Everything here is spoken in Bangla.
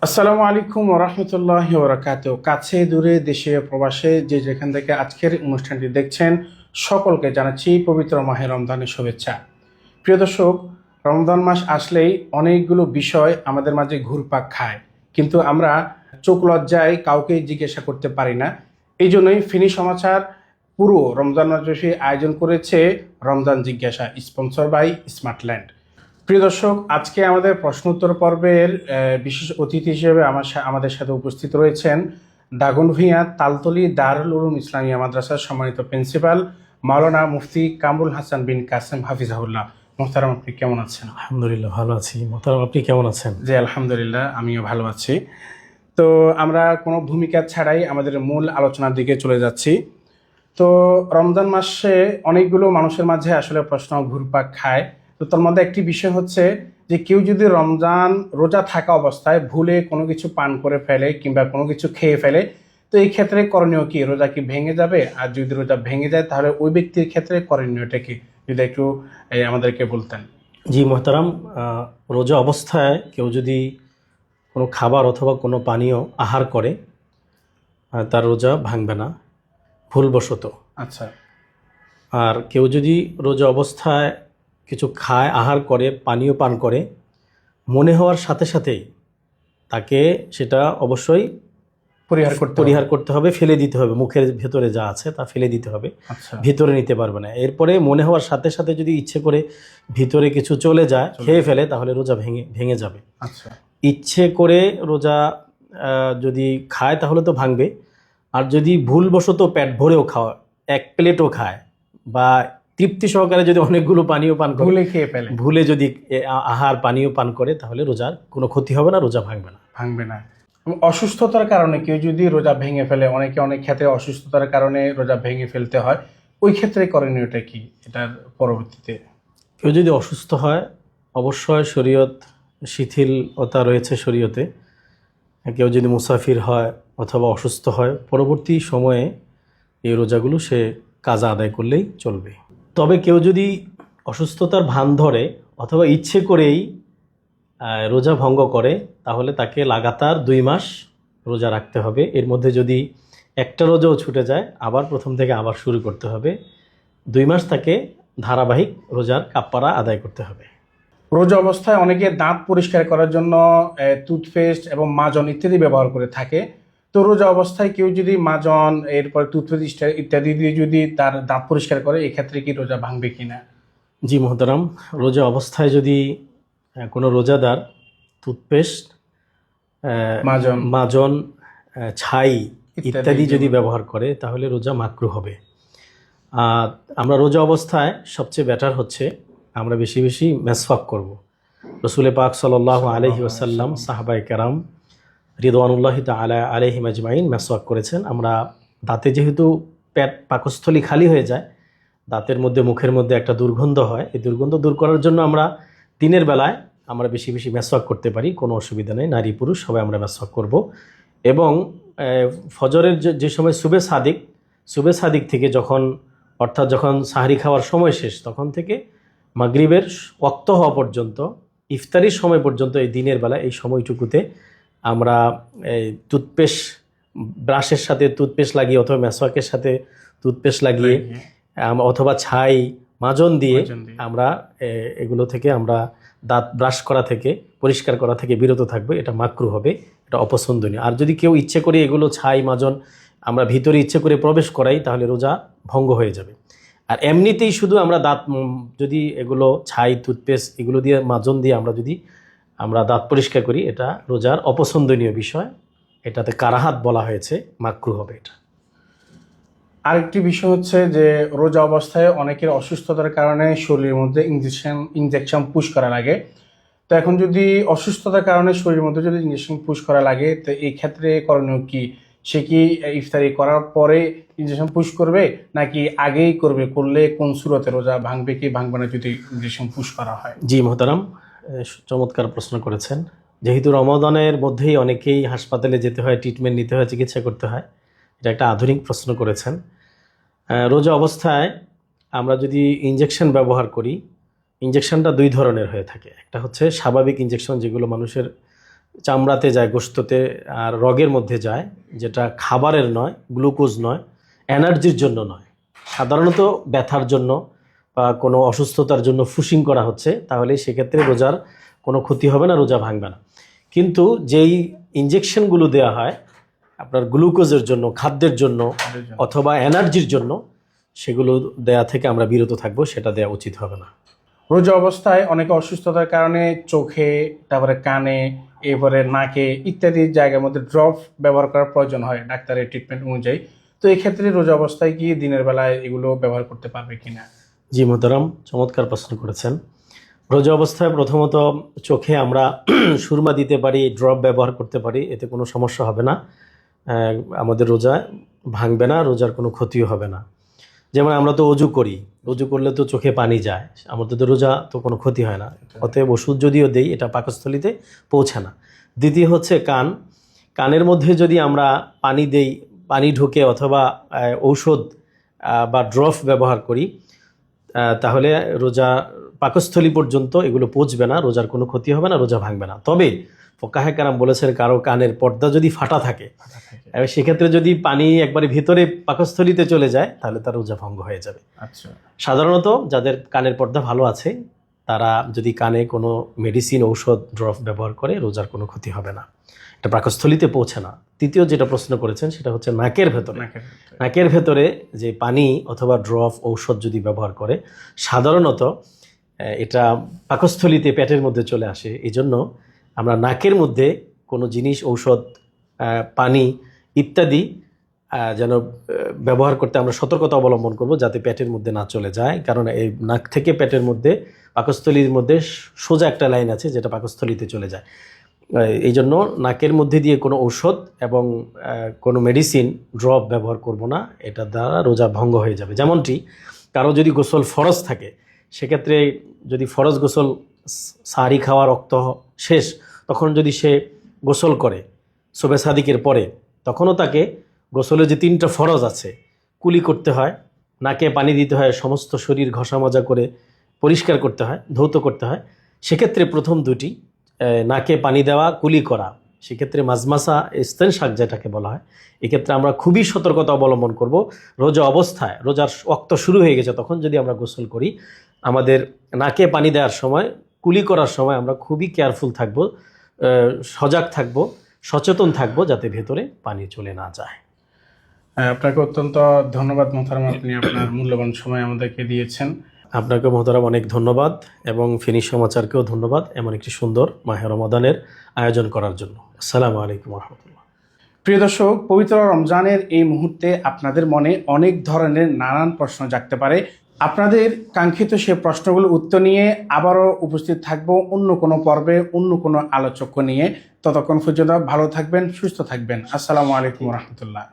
আসসালামু আলাইকুম ওরহমতুল্লাহি ওবরাকাতুহু। কাছে দূরে দেশে প্রবাসে যে যেখান থেকে আজকের অনুষ্ঠানটি দেখছেন সকলকে জানাচ্ছি পবিত্র মাহে রমজানের শুভেচ্ছা। প্রিয় দর্শক, রমজান মাস আসলেই অনেকগুলো বিষয় আমাদের মাঝে ঘুরপাক খায়, কিন্তু আমরা চোখ লজ্জায় কাউকে জিজ্ঞাসা করতে পারি না। এই জন্যই ফিনি সমাচার পুরো রমজান মাসব্যাপী আয়োজন করেছে রমজান জিজ্ঞাসা, স্পন্সর বাই স্মার্টল্যান্ড। প্রিয় দর্শক, আজকে আমাদের প্রশ্ন উত্তর পর্বের বিশেষ অতিথি হিসেবে আমাদের সাথে উপস্থিত রয়েছেন দাগনভূঞা তালতলী দারুল উলুম ইসলামিয়া মাদ্রাসার সম্মানিত প্রিন্সিপাল মাওলানা মুফতি কামরুল হাসান বিন কাসেম হাফিজাহুল্লাহ। মোহতারাম, আপনি কেমন আছেন? আলহামদুলিল্লাহ ভালো আছি। মোহতারাম, আপনি কেমন আছেন? জি আলহামদুলিল্লাহ, আমিও ভালো আছি। তো আমরা কোনো ভূমিকা ছাড়াই আমাদের মূল আলোচনার দিকে চলে যাচ্ছি। তো রমজান মাসে অনেকগুলো মানুষের মাঝে আসলে প্রশ্ন ঘুরপাক খায়। তো তার মধ্যে একটি বিষয় হচ্ছে যে কেউ যদি রমজান রোজা থাকা অবস্থায় ভুলে কোনো কিছু পান করে ফেলে কিংবা কোনো কিছু খেয়ে ফেলে, তো এই ক্ষেত্রে করণীয় কি? রোজা কি ভেঙে যাবে? আর যদি রোজা ভেঙে যায় তাহলে ওই ব্যক্তির ক্ষেত্রে করণীয়টা কি, যদি একটু আমাদেরকে বলতেন। জি মোহতারাম, রোজা অবস্থায় কেউ যদি কোনো খাবার অথবা কোনো পানীয় আহার করে তার রোজা ভাঙবে না ভুলবশত। আচ্ছা। আর কেউ যদি রোজা অবস্থায় কিছু খায়, আহার করে, পানীয় পান করে, মনে হওয়ার সাথে সাথেই তাকে সেটা অবশ্যই পরিহার করতে হবে, ফেলে দিতে হবে। মুখের ভেতরে যা আছে তা ফেলে দিতে হবে, আচ্ছা। ভিতরে নিতে পারবে না। এরপরে মনে হওয়ার সাথে সাথে যদি ইচ্ছে করে ভিতরে কিছু চলে যায়, খেয়ে ফেলে, তাহলে রোজা ভেঙে যাবে। আচ্ছা। ইচ্ছে করে রোজা যদি খায় তাহলে তো ভাঙবে। আর যদি ভুলবশত পেট ভরেও খাওয়া, এক প্লেটও খায় বা তৃপ্তি সহকারে যদি অনেকগুলো পানীয় পান করে, ভুলে খেয়ে ফেলে, ভুলে যদি আহার পানীয় পান করে, তাহলে রোজার কোনো ক্ষতি হবে না, রোজা ভাঙবে না। অসুস্থতার কারণে কেউ যদি রোজা ভেঙে ফেলে, অনেক ক্ষেত্রে অসুস্থতার কারণে রোজা ভেঙে ফেলতে হয়, ওই ক্ষেত্রে করণীয়টা কি এটার পরবর্তীতে? কেউ যদি অসুস্থ হয়, অবশ্যই শরীয়ত শিথিলতা রয়েছে শরীয়তে। কেউ যদি মুসাফির হয় অথবা অসুস্থ হয়, পরবর্তী সময়ে এই রোজাগুলো সে কাজা আদায় করলেই চলবে। তবে কেউ যদি অসুস্থতার ভান ধরে অথবা ইচ্ছে করেই রোজা ভঙ্গ করে, তাহলে তাকে লাগাতার 2 মাস রোজা রাখতে হবে। এর মধ্যে যদি একটা রোজাও ছুটে যায়, আবার প্রথম থেকে আবার শুরু করতে হবে। 2 মাস তাকে ধারাবাহিক রোজার কাপ্পারা আদায় করতে হবে। রোজা অবস্থায় অনেকে দাঁত পরিষ্কার করার জন্য টুথপেস্ট এবং মাজন ইত্যাদি ব্যবহার করে থাকে। তো রোজা অবস্থায় কেউ যদি মাজন, এরপর টুথপেস্ট ইত্যাদি দিয়ে যদি তার দাঁত পরিষ্কার করে, এক্ষেত্রে কি রোজা ভাঙবে কিনা? জি মোহতারাম, রোজা অবস্থায় যদি কোনো রোজাদার টুথপেস্ট, মাজন, ছাই ইত্যাদি যদি ব্যবহার করে, তাহলে রোজা মাকরুহ হবে। আমরা রোজা অবস্থায় সবচেয়ে বেটার হচ্ছে আমরা বেশি বেশি মেসওয়াক করব। রসুল পাক সাল্লাল্লাহু আলাইহি ওয়াসাল্লাম, সাহাবায়ে কেরাম রিদওয়ানুল্লাহি তাআলা আলাইহিম আজমাইন মেসওয়াক করেছেন। আমরা দাঁতে যেহেতু পাকস্থলী খালি হয়ে যায়, দাঁতের মধ্যে, মুখের মধ্যে একটা দুর্গন্ধ হয়, এই দুর্গন্ধ দূর করার জন্য আমরা দিনের বেলায় আমরা বেশি বেশি মেসওয়াক করতে পারি, কোনো অসুবিধা নেই। নারী পুরুষ সবাই আমরা মেসওয়াক করব। এবং ফজরের যে সময় সুবে সাদিক থেকে অর্থাৎ যখন সাহরি খাওয়ার সময় শেষ, তখন থেকে মাগরিবের ওয়াক্ত হওয়া পর্যন্ত, ইফতারির সময় পর্যন্ত, এই দিনের বেলা এই সময়টুকুতে আমরা এই ব্রাশের সাথে টুথপেস্ট লাগিয়ে অথবা মেসওয়াকের সাথে টুথপেস্ট লাগিয়ে অথবা ছাই মাজন দিয়ে আমরা এগুলো থেকে আমরা দাঁত ব্রাশ করা থেকে, পরিষ্কার করা থেকে বিরত থাকবে। এটা মাকরুহ হবে, এটা অপছন্দনীয়। আর যদি কেউ ইচ্ছে করে এগুলো ছাই মাজন আমরা ভিতরে ইচ্ছে করে প্রবেশ করাই, তাহলে রোজা ভঙ্গ হয়ে যাবে। আর এমনিতেই শুধু আমরা দাঁত, যদি এগুলো ছাই, টুথপেস্ট এগুলো দিয়ে, মাজন দিয়ে আমরা দাঁত পরিষ্কার করি, এটা রোজার অপছন্দনীয় বিষয়। এটাতে কারাহাত বলা হয়েছে, মাকরুহ হবে এটা। আরেকটি বিষয় হচ্ছে যে রোজা অবস্থায় অনেকের অসুস্থতার কারণে শরীরের মধ্যে ইনজেকশন পুশ করা লাগে। তো এখন যদি অসুস্থতার কারণে শরীরের মধ্যে যদি ইনজেকশন পুশ করা লাগে, তো এই ক্ষেত্রে করণীয় কি? সে কি ইফতারি করার পরে ইনজেকশন পুশ করবে, নাকি আগেই করলে কোন সুরতে রোজা ভাঙবে কি ভাঙবে না যদি ইনজেকশন পুশ করা হয়? জি মোহতারাম, চমৎকার প্রশ্ন করেছেন। যেহেতু রমাদানের মধ্যেই অনেকেই হাসপাতালে যেতে হয়, ট্রিটমেন্ট নিতে হয়, চিকিৎসা করতে হয়, এটা একটা আধুনিক প্রশ্ন করেছেন। রোজা অবস্থায় আমরা যদি ইনজেকশন ব্যবহার করি, ইনজেকশনটা 2 ধরনের হয়ে থাকে। একটা হচ্ছে স্বাভাবিক ইনজেকশন, যেগুলো মানুষের চামড়াতে যায়, গোশততে আর রগের মধ্যে যায়, যেটা খাবারের নয়, গ্লুকোজ নয়, এনার্জির জন্য নয়, সাধারণত ব্যথার জন্য বা কোনো অসুস্থতার জন্য ফুসিং করা হচ্ছে, তাহলে সেক্ষেত্রে রোজার কোনো ক্ষতি হবে না, রোজা ভাঙবে না। কিন্তু যেই ইনজেকশনগুলো দেওয়া হয় আপনার গ্লুকোজের জন্য, খাদ্যের জন্য অথবা এনার্জির জন্য, সেগুলো দেয়া থেকে আমরা বিরত থাকবো, সেটা দেওয়া উচিত হবে না। রোজা অবস্থায় অনেকে অসুস্থতার কারণে চোখে, তারপরে কানে, এরপরে নাকে ইত্যাদি জায়গার মধ্যে ড্রপ ব্যবহার করার প্রয়োজন হয় ডাক্তারের ট্রিটমেন্ট অনুযায়ী। তো এই ক্ষেত্রে রোজা অবস্থায় কি দিনের বেলায় এগুলো ব্যবহার করতে পারবে কিনা? জি মোহতারাম, চমৎকার প্রশ্ন করেছেন। রোজা অবস্থায় প্রথমত চোখে আমরা সুরমা দিতে পারি, ড্রপ ব্যবহার করতে পারি, এতে কোনো সমস্যা হবে না, আমাদের রোজা ভাঙবে না, রোজার কোনো ক্ষতিও হবে না। যেমন আমরা তো অজু করি, অজু করলে তো চোখে পানি যায়, আমাদের তো রোজা তো কোনো ক্ষতি হয় না। অতএব ওষুধ যদিও দেই, এটা পাকস্থলিতে পৌঁছে না। দ্বিতীয় হচ্ছে কান, কানের মধ্যে যদি আমরা পানি দেই, পানি ঢুকে অথবা ঔষধ বা ড্রপ ব্যবহার করি, তাহলে রোজা পাকস্থলী পর্যন্ত এগুলো পৌঁছবে না, রোজার কোনো ক্ষতি হবে না, রোজা ভাঙবে না। তবে ফোকাহে কারাম বলেছেন কারো কানের পর্দা যদি ফাটা থাকে, সেক্ষেত্রে যদি পানি একবারে ভিতরে পাকস্থলীতে চলে যায়, তাহলে তার রোজা ভঙ্গ হয়ে যাবে। আচ্ছা, সাধারণত যাদের কানের পর্দা ভালো আছে, তারা যদি কানে কোনো মেডিসিন, ঔষধ, ড্রপ ব্যবহার করে, রোজার কোনো ক্ষতি হবে না, এটা পাকস্থলীতে পৌঁছে না। তৃতীয় যেটা প্রশ্ন করেছেন সেটা হচ্ছে নাকের ভেতরে। নাকের ভেতরে যে পানি অথবা ড্রপ, ঔষধ যদি ব্যবহার করে, সাধারণত এটা পাকস্থলীতে, পেটের মধ্যে চলে আসে। এই জন্য আমরা নাকের মধ্যে কোনো জিনিস, ঔষধ, পানি ইত্যাদি যেন ব্যবহার করতে আমরা সতর্কতা অবলম্বন করব, যাতে পেটের মধ্যে না চলে যায়। কারণ এই নাক থেকে পেটের মধ্যে, পাকস্থলীর মধ্যে সোজা একটা লাইন আছে যেটা পাকস্থলীতে চলে যায়। এই জন্য নাকের মধ্যে দিয়ে কোনো ঔষধ এবং কোনো মেডিসিন, ড্রপ ব্যবহার করব না, এটা দ্বারা রোজা ভঙ্গ হয়ে যাবে। যেমনটি কারো যদি গোসল ফরজ থাকে, সেক্ষেত্রে যদি ফরজ গোসল, সাহারি খাওয়া, রক্ত শেষ, তখন যদি সে গোসল করে শবে সাদিকের পরে, তখনও তাকে গোসলে যে 3টা ফরজ আছে, কুলি করতে হয়, নাকে পানি দিতে হয়, সমস্ত শরীর ঘষা মাজা করে পরিষ্কার করতে হয়, ধৌত করতে হয়। সেক্ষেত্রে প্রথম দুটি, নাকে পানি দেওয়া, কুলি করা, সেক্ষেত্রে মাজমাসা, ইস্তেনশাক যেটাকে বলা হয়, এক্ষেত্রে আমরা খুবই সতর্কতা অবলম্বন করব। রোজা অবস্থায়, রোজার ওয়াক্ত শুরু হয়ে গেছে তখন যদি আমরা গোসল করি, আমাদের নাকে পানি দেওয়ার সময়, কুলি করার সময় আমরা খুবই কেয়ারফুল থাকব, সজাগ থাকব, সচেতন থাকব, যাতে ভেতরে পানি চলে না যায়। আপনাকে অত্যন্ত ধন্যবাদ মোহতারাম, আপনি আপনার মূল্যবান সময় আমাদেরকে দিয়েছেন। আপনাকে মোহতারাম অনেক ধন্যবাদ, এবং ফেনী সমাচারকেও ধন্যবাদ এমন একটি সুন্দর মাহে রমাদানের আয়োজন করার জন্য। আসসালামু আলাইকুম রহমতুল্লাহ। প্রিয় দর্শক, পবিত্র রমজানের এই মুহূর্তে আপনাদের মনে অনেক ধরনের নানান প্রশ্ন জাগতে পারে। আপনাদের কাঙ্ক্ষিত সে প্রশ্নগুলোর উত্তর নিয়ে আবারও উপস্থিত থাকবো অন্য কোনো পর্বে, অন্য কোনো আলোচক নিয়ে। ততক্ষণ পর্যন্ত ভালো থাকবেন, সুস্থ থাকবেন। আসসালামু আলাইকুম রহমতুল্লাহ।